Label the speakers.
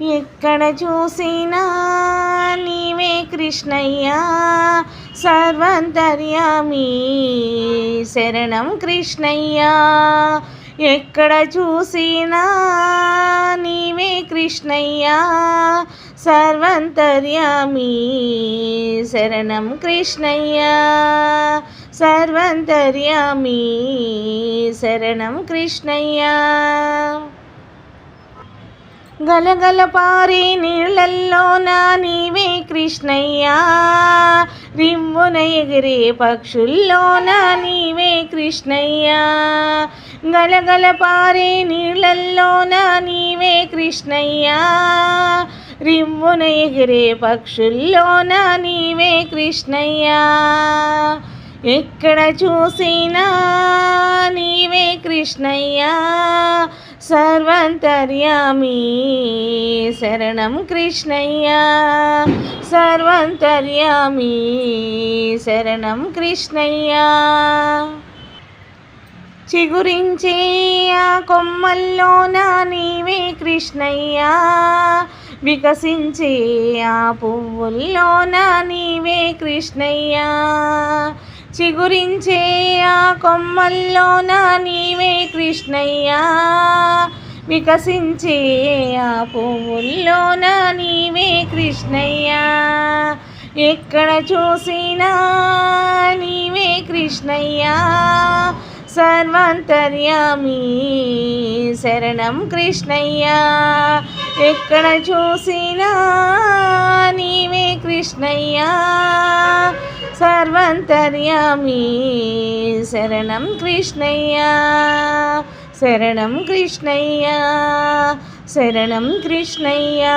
Speaker 1: ఎక్కడ చూసినా నీవే కృష్ణయ్యా సర్వాంతర్యామి శరణం కృష్ణయ్యా. ఎక్కడ చూసినా నీవే కృష్ణయ్యా సర్వాంతర్యామి శరణం కృష్ణయ్యా సర్వాంతర్యామి శరణం కృష్ణయ్యా. గలగల పారే నీళ్ళల్లోన నీవే కృష్ణయ్యా రివ్వున ఎగిరే పక్షుల్లోన నీవే కృష్ణయ్యా. గలగల పారే నీళ్ళల్లోన నీవే కృష్ణయ్యా రివ్వున ఎగిరే పక్షుల్లోన నీవే కృష్ణయ్యా. ఎక్కడ చూసినా నీవే కృష్ణయ్యా సర్వాంతర్యామి శరణం కృష్ణయ్యా సర్వాంతర్యామి శరణం కృష్ణయ్యా. చిగురించే ఆ కొమ్మల్లోన నీవే కృష్ణయ్యా వికసించే ఆ పువ్వుల్లోన నీవే కృష్ణయ్యా. చిగురించే ఆ కొమ్మల్లోన నీవే కృష్ణయ్యా వికసించే ఆ పువ్వుల్లోన నీవే కృష్ణయ్యా. ఎక్కడ చూసినా నీవే కృష్ణయ్యా సర్వాంతర్యామి శరణం కృష్ణయ్యా. ఎక్కడ చూసినా నీవే కృష్ణయ్యా సర్వాంతర్యామి శరణం కృష్ణయ్యా శరణం కృష్ణయ్యా శరణం కృష్ణయ్యా.